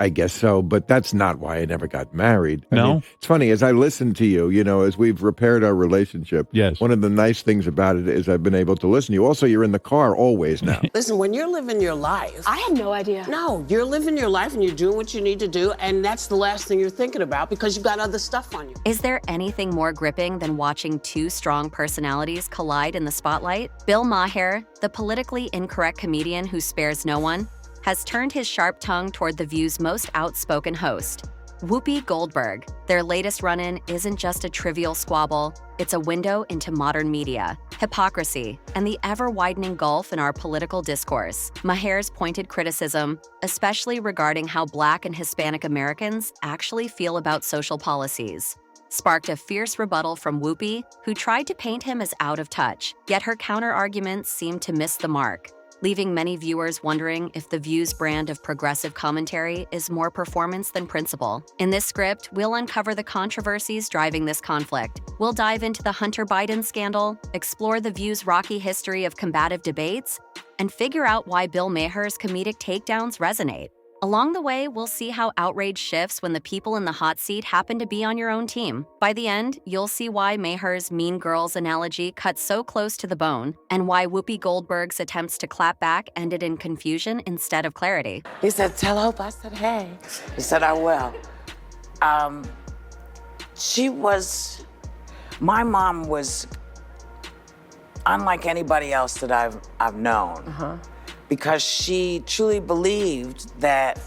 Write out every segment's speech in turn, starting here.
I guess so, but that's not why I never got married. I No? mean, it's funny, as I listen to you, as we've repaired our relationship, Yes. one of the nice things about it is I've been able to listen to you. Also, you're in the car always now. Listen, when you're living your life... I had no idea. No, you're living your life and you're doing what you need to do, and that's the last thing you're thinking about because you've got other stuff on you. Is there anything more gripping than watching two strong personalities collide in the spotlight? Bill Maher, the politically incorrect comedian who spares no one, has turned his sharp tongue toward The View's most outspoken host, Whoopi Goldberg. Their latest run-in isn't just a trivial squabble, it's a window into modern media, hypocrisy, and the ever-widening gulf in our political discourse. Maher's pointed criticism, especially regarding how Black and Hispanic Americans actually feel about social policies, sparked a fierce rebuttal from Whoopi, who tried to paint him as out of touch, yet her counter-arguments seemed to miss the mark, leaving many viewers wondering if The View's brand of progressive commentary is more performance than principle. In this script, we'll uncover the controversies driving this conflict. We'll dive into the Hunter Biden scandal, explore The View's rocky history of combative debates, and figure out why Bill Maher's comedic takedowns resonate. Along the way, we'll see how outrage shifts when the people in the hot seat happen to be on your own team. By the end, you'll see why Maher's Mean Girls analogy cuts so close to the bone, and why Whoopi Goldberg's attempts to clap back ended in confusion instead of clarity. He said, tell Hope. I said, hey. He said, I will. My mom was unlike anybody else that I've known. Because she truly believed that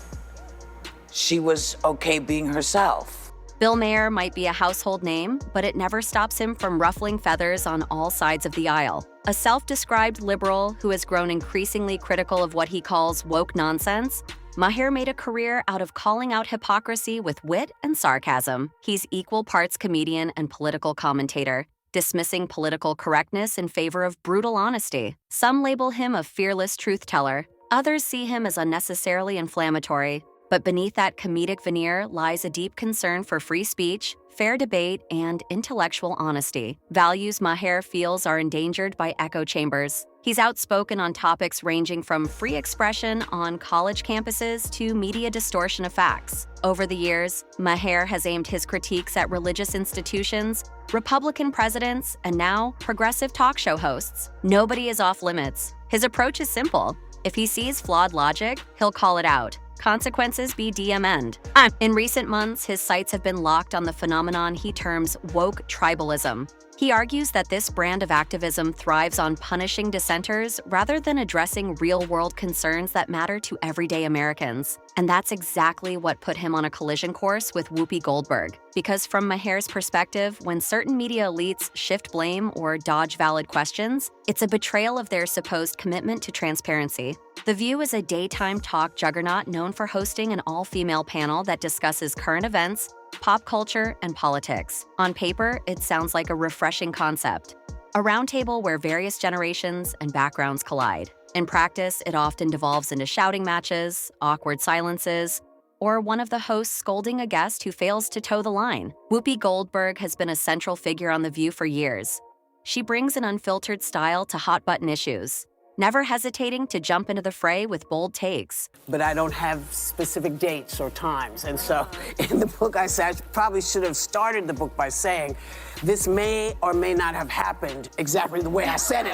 she was okay being herself. Bill Maher might be a household name, but it never stops him from ruffling feathers on all sides of the aisle. A self-described liberal who has grown increasingly critical of what he calls woke nonsense, Maher made a career out of calling out hypocrisy with wit and sarcasm. He's equal parts comedian and political commentator, dismissing political correctness in favor of brutal honesty. Some label him a fearless truth-teller. Others see him as unnecessarily inflammatory. But beneath that comedic veneer lies a deep concern for free speech, fair debate, and intellectual honesty. Values Maher feels are endangered by echo chambers. He's outspoken on topics ranging from free expression on college campuses to media distortion of facts. Over the years, Maher has aimed his critiques at religious institutions, Republican presidents, and now progressive talk show hosts. Nobody is off limits. His approach is simple. If he sees flawed logic, he'll call it out. Consequences be DMN'd. In recent months, his sights have been locked on the phenomenon he terms woke tribalism. He argues that this brand of activism thrives on punishing dissenters rather than addressing real-world concerns that matter to everyday Americans. And that's exactly what put him on a collision course with Whoopi Goldberg. Because from Maher's perspective, when certain media elites shift blame or dodge valid questions, it's a betrayal of their supposed commitment to transparency. The View is a daytime talk juggernaut known for hosting an all-female panel that discusses current events, pop culture, and politics. On paper, it sounds like a refreshing concept. A roundtable where various generations and backgrounds collide. In practice, it often devolves into shouting matches, awkward silences, or one of the hosts scolding a guest who fails to toe the line. Whoopi Goldberg has been a central figure on The View for years. She brings an unfiltered style to hot-button issues, never hesitating to jump into the fray with bold takes. But I don't have specific dates or times. And so in the book, I said, I probably should have started the book by saying, this may or may not have happened exactly the way I said it.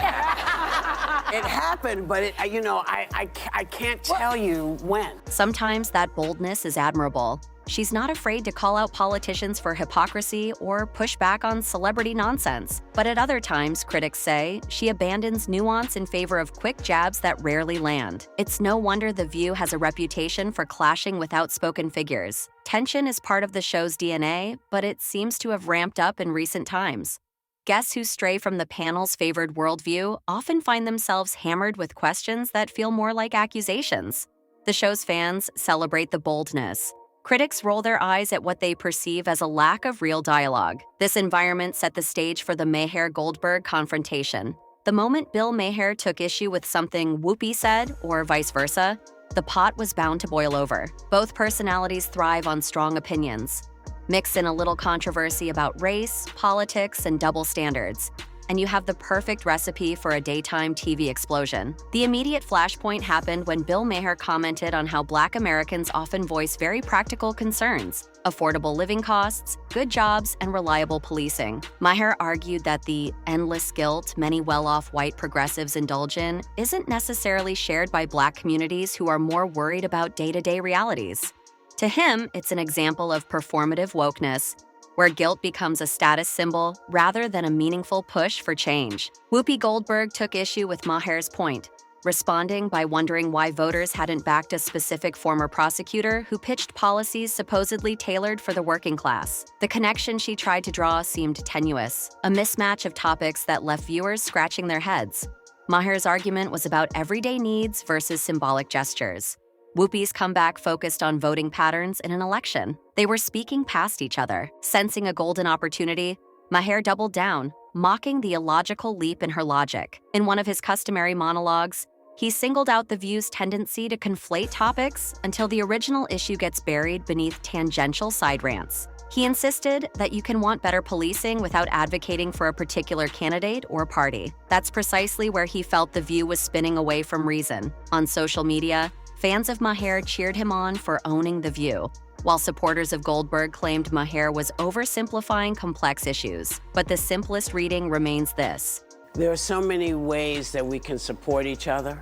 It happened, but I can't tell you when. Sometimes that boldness is admirable. She's not afraid to call out politicians for hypocrisy or push back on celebrity nonsense. But at other times, critics say, she abandons nuance in favor of quick jabs that rarely land. It's no wonder The View has a reputation for clashing with outspoken figures. Tension is part of the show's DNA, but it seems to have ramped up in recent times. Guests who stray from the panel's favored worldview often find themselves hammered with questions that feel more like accusations. The show's fans celebrate the boldness. Critics roll their eyes at what they perceive as a lack of real dialogue. This environment set the stage for the Maher-Goldberg confrontation. The moment Bill Maher took issue with something Whoopi said, or vice versa, the pot was bound to boil over. Both personalities thrive on strong opinions. Mix in a little controversy about race, politics, and double standards, and you have the perfect recipe for a daytime TV explosion. The immediate flashpoint happened when Bill Maher commented on how Black Americans often voice very practical concerns: affordable living costs, good jobs, and reliable policing. Maher argued that the endless guilt many well-off white progressives indulge in isn't necessarily shared by Black communities who are more worried about day-to-day realities. To him, it's an example of performative wokeness, where guilt becomes a status symbol rather than a meaningful push for change. Whoopi Goldberg took issue with Maher's point, responding by wondering why voters hadn't backed a specific former prosecutor who pitched policies supposedly tailored for the working class. The connection she tried to draw seemed tenuous, a mismatch of topics that left viewers scratching their heads. Maher's argument was about everyday needs versus symbolic gestures. Whoopi's comeback focused on voting patterns in an election. They were speaking past each other. Sensing a golden opportunity, Maher doubled down, mocking the illogical leap in her logic. In one of his customary monologues, he singled out the View's tendency to conflate topics until the original issue gets buried beneath tangential side rants. He insisted that you can want better policing without advocating for a particular candidate or party. That's precisely where he felt the View was spinning away from reason. On social media, fans of Maher cheered him on for owning the View, while supporters of Goldberg claimed Maher was oversimplifying complex issues. But the simplest reading remains this: There are so many ways that we can support each other,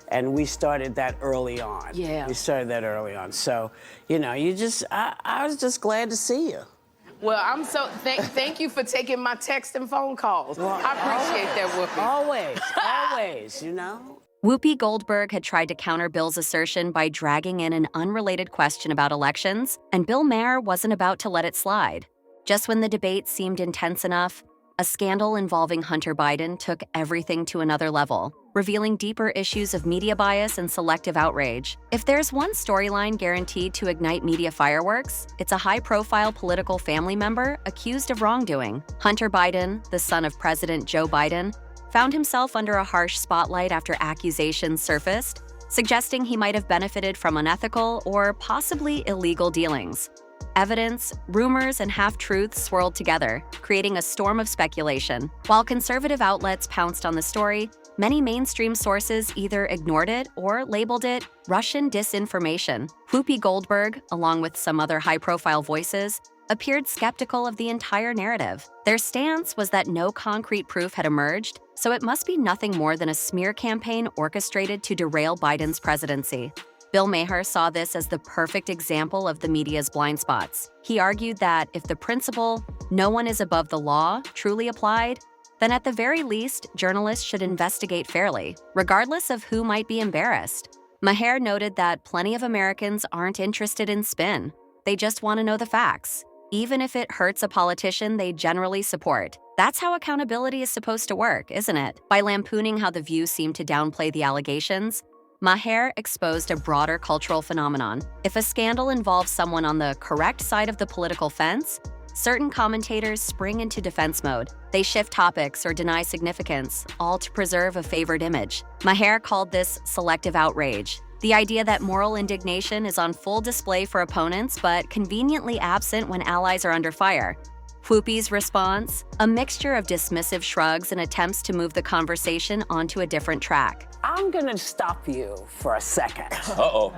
and we started that early on. Yeah. We started that early on. So, I was just glad to see you. Well, I'm so thank you for taking my text and phone calls. Well, I appreciate that, Whoopi. Always, Whoopi Goldberg had tried to counter Bill's assertion by dragging in an unrelated question about elections, and Bill Maher wasn't about to let it slide. Just when the debate seemed intense enough, a scandal involving Hunter Biden took everything to another level, revealing deeper issues of media bias and selective outrage. If there's one storyline guaranteed to ignite media fireworks, it's a high-profile political family member accused of wrongdoing. Hunter Biden, the son of President Joe Biden, found himself under a harsh spotlight after accusations surfaced, suggesting he might have benefited from unethical or possibly illegal dealings. Evidence, rumors, and half-truths swirled together, creating a storm of speculation. While conservative outlets pounced on the story, many mainstream sources either ignored it or labeled it Russian disinformation. Whoopi Goldberg, along with some other high-profile voices, appeared skeptical of the entire narrative. Their stance was that no concrete proof had emerged, so it must be nothing more than a smear campaign orchestrated to derail Biden's presidency. Bill Maher saw this as the perfect example of the media's blind spots. He argued that if the principle, "no one is above the law," truly applied, then at the very least, journalists should investigate fairly, regardless of who might be embarrassed. Maher noted that plenty of Americans aren't interested in spin. They just want to know the facts, even if it hurts a politician they generally support. That's how accountability is supposed to work, isn't it? By lampooning how The View seemed to downplay the allegations, Maher exposed a broader cultural phenomenon. If a scandal involves someone on the correct side of the political fence, certain commentators spring into defense mode. They shift topics or deny significance, all to preserve a favored image. Maher called this selective outrage, the idea that moral indignation is on full display for opponents but conveniently absent when allies are under fire. Whoopi's response? A mixture of dismissive shrugs and attempts to move the conversation onto a different track. I'm gonna stop you for a second. Uh-oh.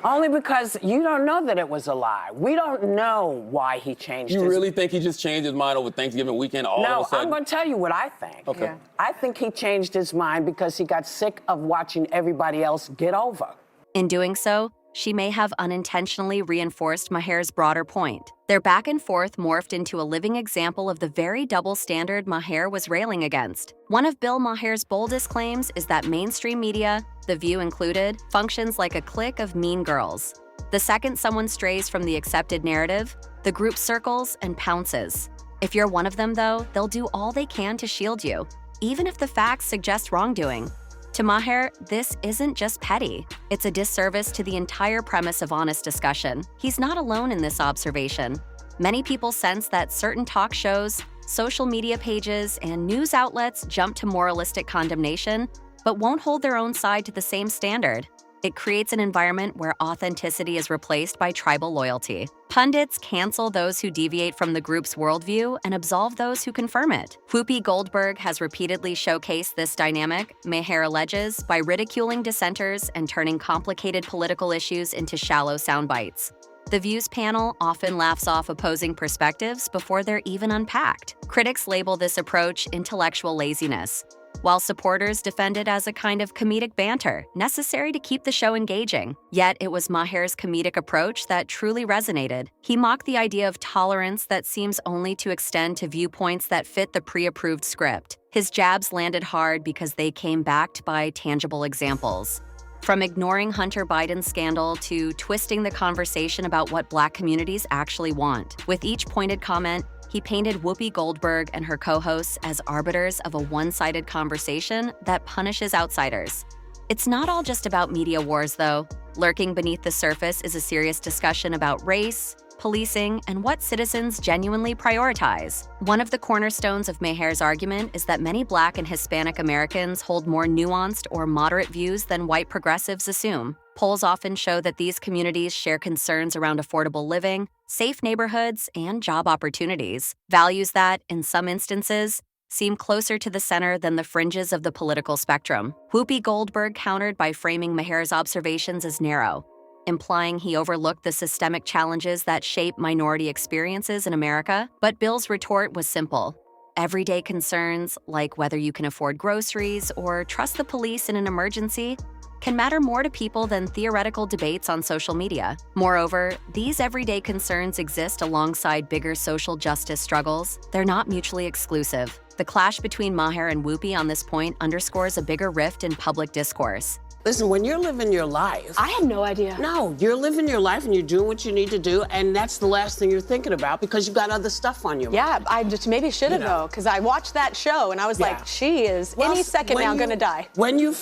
Only because you don't know that it was a lie. We don't know why he changed You his really think he just changed his mind over Thanksgiving weekend all of No, a sudden? I'm gonna tell you what I think. Okay. Yeah. I think he changed his mind because he got sick of watching everybody else get over. In doing so, she may have unintentionally reinforced Maher's broader point. Their back and forth morphed into a living example of the very double standard Maher was railing against. One of Bill Maher's boldest claims is that mainstream media, The View included, functions like a clique of mean girls. The second someone strays from the accepted narrative, the group circles and pounces. If you're one of them, though, they'll do all they can to shield you, even if the facts suggest wrongdoing. To Maher, this isn't just petty. It's a disservice to the entire premise of honest discussion. He's not alone in this observation. Many people sense that certain talk shows, social media pages, and news outlets jump to moralistic condemnation, but won't hold their own side to the same standard. It creates an environment where authenticity is replaced by tribal loyalty. Pundits cancel those who deviate from the group's worldview and absolve those who confirm it. Whoopi Goldberg has repeatedly showcased this dynamic, Maher alleges, by ridiculing dissenters and turning complicated political issues into shallow sound bites. The Views panel often laughs off opposing perspectives before they're even unpacked. Critics label this approach intellectual laziness, while supporters defend it as a kind of comedic banter, necessary to keep the show engaging. Yet it was Maher's comedic approach that truly resonated. He mocked the idea of tolerance that seems only to extend to viewpoints that fit the pre-approved script. His jabs landed hard because they came backed by tangible examples. From ignoring Hunter Biden's scandal to twisting the conversation about what Black communities actually want. With each pointed comment, he painted Whoopi Goldberg and her co-hosts as arbiters of a one-sided conversation that punishes outsiders. It's not all just about media wars, though. Lurking beneath the surface is a serious discussion about race, policing, and what citizens genuinely prioritize. One of the cornerstones of Maher's argument is that many Black and Hispanic Americans hold more nuanced or moderate views than white progressives assume. Polls often show that these communities share concerns around affordable living, safe neighborhoods, and job opportunities, values that, in some instances, seem closer to the center than the fringes of the political spectrum. Whoopi Goldberg countered by framing Maher's observations as narrow, implying he overlooked the systemic challenges that shape minority experiences in America. But Bill's retort was simple. Everyday concerns, like whether you can afford groceries or trust the police in an emergency, can matter more to people than theoretical debates on social media. Moreover, these everyday concerns exist alongside bigger social justice struggles. They're not mutually exclusive. The clash between Maher and Whoopi on this point underscores a bigger rift in public discourse. Listen, when you're living your life... I had no idea. No, you're living your life and you're doing what you need to do, and that's the last thing you're thinking about because you've got other stuff on your mind. Yeah, I just maybe should have, though, because I watched that show and I was like, she is any second now going to die. When you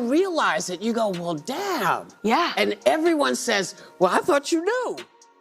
realize it, you go, well, damn. Yeah. And everyone says, well, I thought you knew.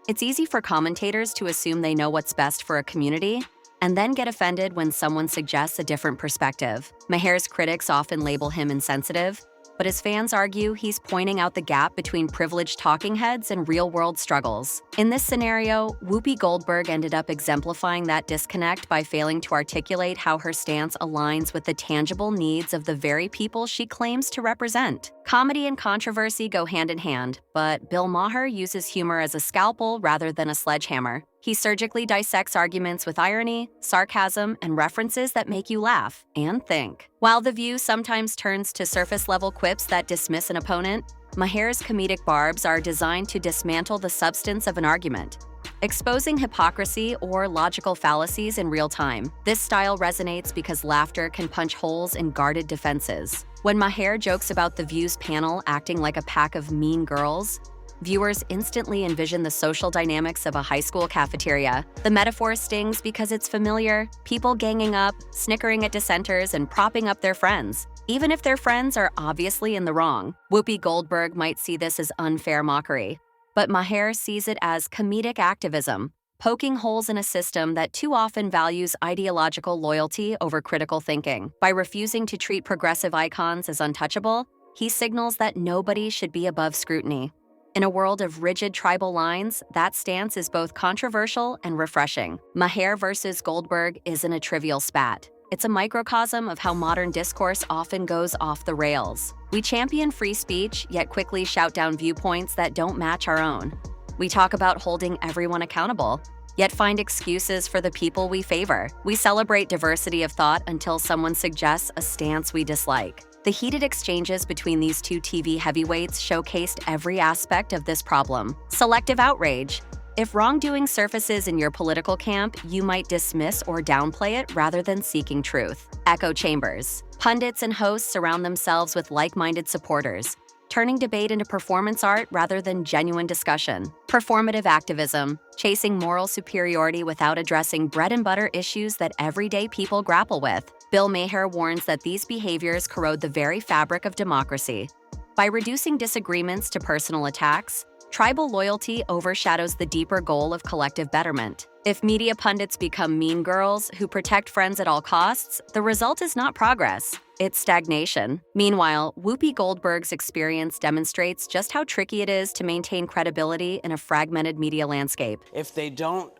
It's easy for commentators to assume they know what's best for a community, and then get offended when someone suggests a different perspective. Maher's critics often label him insensitive, but his fans argue he's pointing out the gap between privileged talking heads and real-world struggles. In this scenario, Whoopi Goldberg ended up exemplifying that disconnect by failing to articulate how her stance aligns with the tangible needs of the very people she claims to represent. Comedy and controversy go hand in hand, but Bill Maher uses humor as a scalpel rather than a sledgehammer. He surgically dissects arguments with irony, sarcasm, and references that make you laugh and think. While The View sometimes turns to surface-level quips that dismiss an opponent, Maher's comedic barbs are designed to dismantle the substance of an argument, exposing hypocrisy or logical fallacies in real time. This style resonates because laughter can punch holes in guarded defenses. When Maher jokes about The View's panel acting like a pack of mean girls, viewers instantly envision the social dynamics of a high school cafeteria. The metaphor stings because it's familiar, people ganging up, snickering at dissenters, and propping up their friends, even if their friends are obviously in the wrong. Whoopi Goldberg might see this as unfair mockery, but Maher sees it as comedic activism, poking holes in a system that too often values ideological loyalty over critical thinking. By refusing to treat progressive icons as untouchable, he signals that nobody should be above scrutiny. In a world of rigid tribal lines, that stance is both controversial and refreshing. Maher versus Goldberg isn't a trivial spat. It's a microcosm of how modern discourse often goes off the rails. We champion free speech, yet quickly shout down viewpoints that don't match our own. We talk about holding everyone accountable, yet find excuses for the people we favor. We celebrate diversity of thought until someone suggests a stance we dislike. The heated exchanges between these two TV heavyweights showcased every aspect of this problem. Selective outrage. If wrongdoing surfaces in your political camp, you might dismiss or downplay it rather than seeking truth. Echo chambers. Pundits and hosts surround themselves with like-minded supporters, turning debate into performance art rather than genuine discussion. Performative activism. Chasing moral superiority without addressing bread-and-butter issues that everyday people grapple with. Bill Maher warns that these behaviors corrode the very fabric of democracy. By reducing disagreements to personal attacks, tribal loyalty overshadows the deeper goal of collective betterment. If media pundits become mean girls who protect friends at all costs, the result is not progress. It's stagnation. Meanwhile, Whoopi Goldberg's experience demonstrates just how tricky it is to maintain credibility in a fragmented media landscape. If they don't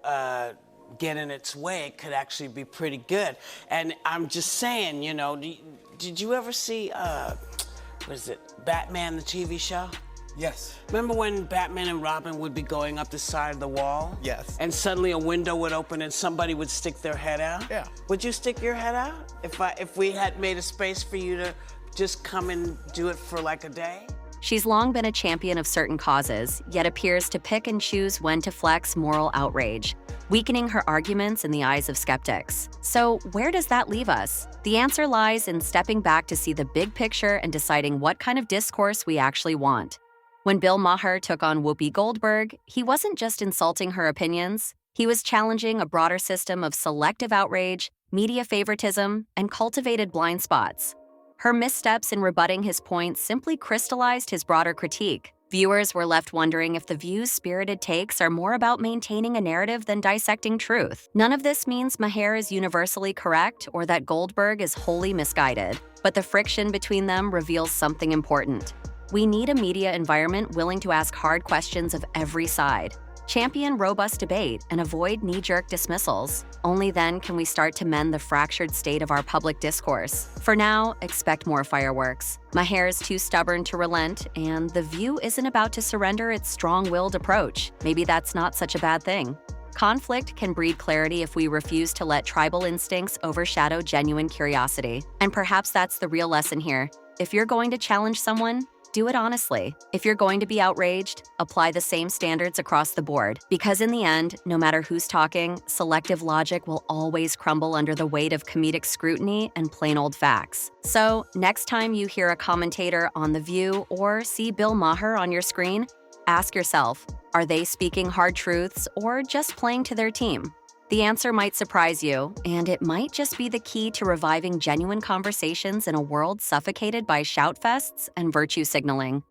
get in its way, it could actually be pretty good. And I'm just saying, you know, did you ever see, what is it, Batman, the TV show? Yes. Remember when Batman and Robin would be going up the side of the wall? Yes. And suddenly a window would open and somebody would stick their head out? Yeah. Would you stick your head out if we had made a space for you to just come and do it for like a day? She's long been a champion of certain causes, yet appears to pick and choose when to flex moral outrage, weakening her arguments in the eyes of skeptics. So where does that leave us? The answer lies in stepping back to see the big picture and deciding what kind of discourse we actually want. When Bill Maher took on Whoopi Goldberg, he wasn't just insulting her opinions, he was challenging a broader system of selective outrage, media favoritism, and cultivated blind spots. Her missteps in rebutting his points simply crystallized his broader critique. Viewers were left wondering if the view's spirited takes are more about maintaining a narrative than dissecting truth. None of this means Maher is universally correct or that Goldberg is wholly misguided, but the friction between them reveals something important. We need a media environment willing to ask hard questions of every side, champion robust debate, and avoid knee-jerk dismissals. Only then can we start to mend the fractured state of our public discourse. For now, expect more fireworks. Maher is too stubborn to relent, and The View isn't about to surrender its strong-willed approach. Maybe that's not such a bad thing. Conflict can breed clarity if we refuse to let tribal instincts overshadow genuine curiosity. And perhaps that's the real lesson here. If you're going to challenge someone, do it honestly. If you're going to be outraged, apply the same standards across the board. Because in the end, no matter who's talking, selective logic will always crumble under the weight of comedic scrutiny and plain old facts. So, next time you hear a commentator on The View or see Bill Maher on your screen, ask yourself, are they speaking hard truths or just playing to their team? The answer might surprise you, and it might just be the key to reviving genuine conversations in a world suffocated by shout fests and virtue signaling.